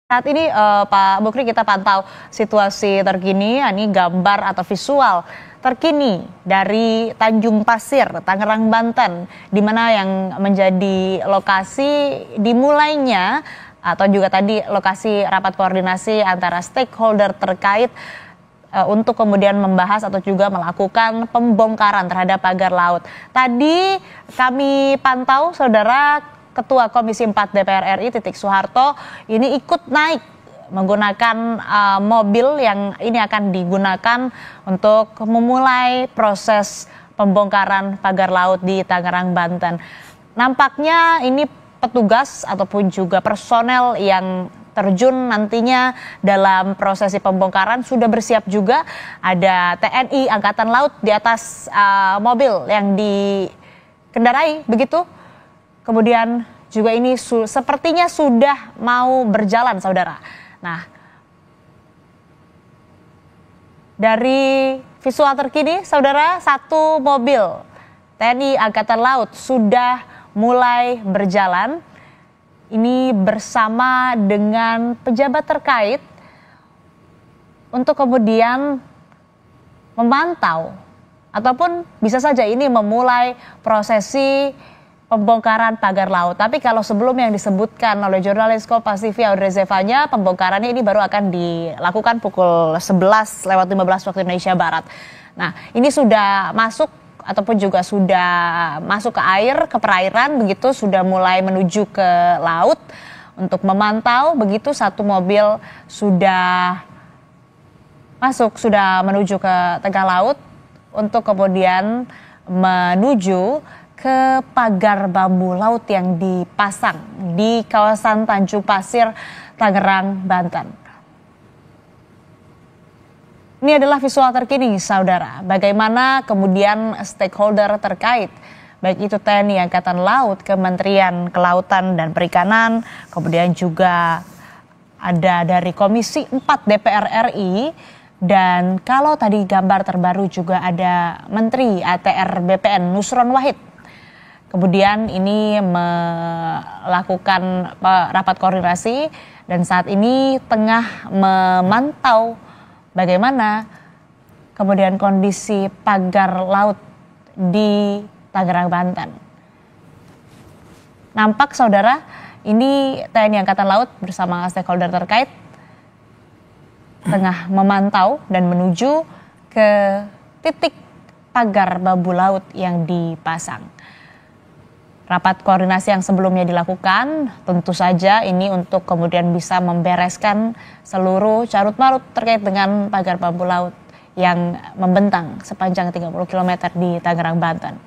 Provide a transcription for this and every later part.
Saat ini Pak Mukri kita pantau situasi terkini, ini gambar atau visual terkini dari Tanjung Pasir, Tangerang, Banten, di mana yang menjadi lokasi dimulainya atau juga tadi lokasi rapat koordinasi antara stakeholder terkait untuk kemudian membahas atau juga melakukan pembongkaran terhadap pagar laut. Tadi kami pantau, saudara, Ketua Komisi 4 DPR RI Titik Soeharto ini ikut naik menggunakan mobil yang ini akan digunakan untuk memulai proses pembongkaran pagar laut di Tangerang, Banten. Nampaknya ini petugas ataupun juga personel yang terjun nantinya dalam prosesi pembongkaran sudah bersiap juga. Ada TNI Angkatan Laut di atas mobil yang dikendarai begitu. Kemudian juga ini sepertinya sudah mau berjalan, saudara. Nah, dari visual terkini, saudara, satu mobil TNI Angkatan Laut sudah mulai berjalan. Ini bersama dengan pejabat terkait untuk kemudian memantau ataupun bisa saja ini memulai prosesi pembongkaran pagar laut. Tapi kalau sebelum yang disebutkan oleh jurnalis Kompas TV Audrey Zevanya, pembongkarannya ini baru akan dilakukan pukul 11:15 waktu Indonesia Barat. Nah, ini sudah masuk ataupun juga sudah masuk ke air, ke perairan begitu, sudah mulai menuju ke laut untuk memantau. Begitu satu mobil sudah masuk, sudah menuju ke tengah laut untuk kemudian menuju ke pagar bambu laut yang dipasang di kawasan Tanjung Pasir, Tangerang, Banten. Ini adalah visual terkini, saudara. Bagaimana kemudian stakeholder terkait, baik itu TNI Angkatan Laut, Kementerian Kelautan dan Perikanan, kemudian juga ada dari Komisi 4 DPR RI, dan kalau tadi gambar terbaru juga ada Menteri ATR BPN Nusron Wahid. Kemudian ini melakukan rapat koordinasi dan saat ini tengah memantau bagaimana kemudian kondisi pagar laut di Tangerang, Banten. Nampak, saudara, ini TNI Angkatan Laut bersama stakeholder terkait tengah memantau dan menuju ke titik pagar bambu laut yang dipasang. Rapat koordinasi yang sebelumnya dilakukan tentu saja ini untuk kemudian bisa membereskan seluruh carut-marut terkait dengan pagar bambu laut yang membentang sepanjang 30 km di Tangerang, Banten.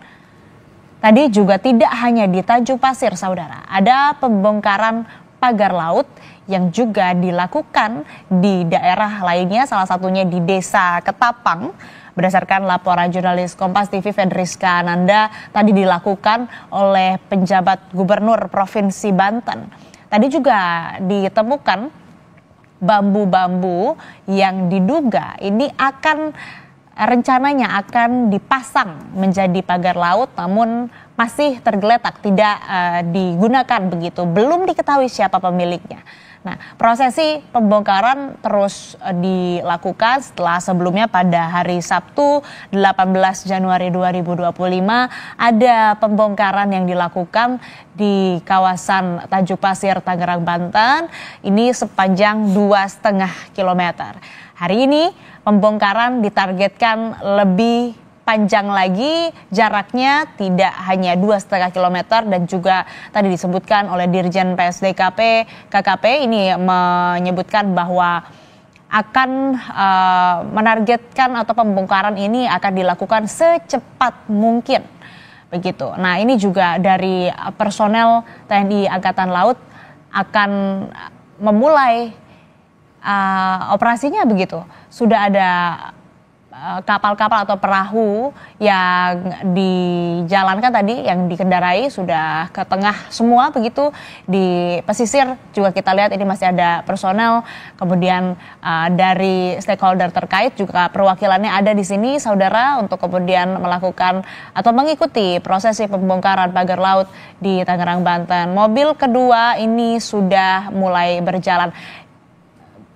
Tadi juga tidak hanya di Tanjung Pasir, saudara, ada pembongkaran pagar laut yang juga dilakukan di daerah lainnya, salah satunya di Desa Ketapang. Berdasarkan laporan jurnalis Kompas TV Fedriska Ananda, tadi dilakukan oleh penjabat Gubernur Provinsi Banten. Tadi juga ditemukan bambu-bambu yang diduga ini rencananya akan dipasang menjadi pagar laut, namun masih tergeletak, tidak digunakan begitu. Belum diketahui siapa pemiliknya. Nah, prosesi pembongkaran terus dilakukan setelah sebelumnya pada hari Sabtu 18 Januari 2025 ada pembongkaran yang dilakukan di kawasan Tanjung Pasir, Tangerang, Banten. Ini sepanjang 2,5 kilometer. Hari ini pembongkaran ditargetkan lebih panjang lagi, jaraknya tidak hanya 2,5 kilometer dan juga tadi disebutkan oleh Dirjen PSDKP KKP ini menyebutkan bahwa akan menargetkan atau pembongkaran ini akan dilakukan secepat mungkin begitu. Nah, ini juga dari personel TNI Angkatan Laut akan memulai operasinya begitu. Sudah ada kapal-kapal atau perahu yang dijalankan tadi, yang dikendarai sudah ke tengah semua begitu. Di pesisir juga kita lihat ini masih ada personel, kemudian dari stakeholder terkait juga perwakilannya ada di sini, saudara, untuk kemudian melakukan atau mengikuti prosesi pembongkaran pagar laut di Tangerang, Banten. Mobil kedua ini sudah mulai berjalan.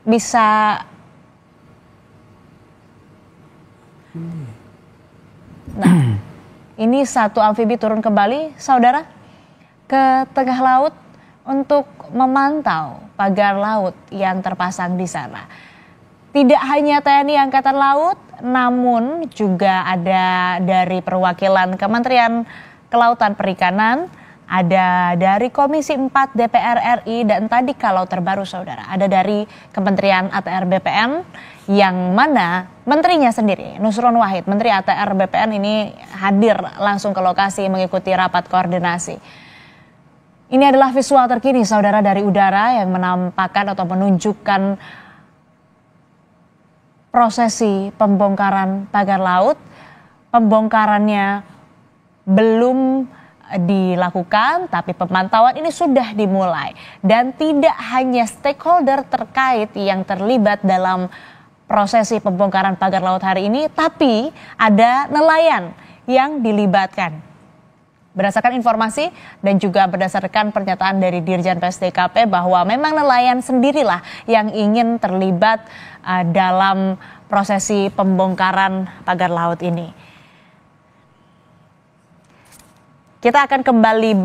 bisa ini satu amfibi turun kembali, saudara, ke tengah laut untuk memantau pagar laut yang terpasang di sana. Tidak hanya TNI Angkatan Laut, namun juga ada dari perwakilan Kementerian Kelautan Perikanan, ada dari Komisi 4 DPR RI, dan tadi kalau terbaru saudara, ada dari Kementerian ATR BPN, yang mana menterinya sendiri, Nusron Wahid, Menteri ATR BPN ini hadir langsung ke lokasi mengikuti rapat koordinasi. Ini adalah visual terkini saudara dari udara yang menampakkan atau menunjukkan prosesi pembongkaran pagar laut. Pembongkarannya belum dilakukan, tapi pemantauan ini sudah dimulai. Dan tidak hanya stakeholder terkait yang terlibat dalam prosesi pembongkaran pagar laut hari ini, tapi ada nelayan yang dilibatkan. Berdasarkan informasi dan juga berdasarkan pernyataan dari Dirjen PSDKP bahwa memang nelayan sendirilah yang ingin terlibat dalam prosesi pembongkaran pagar laut ini. Kita akan kembali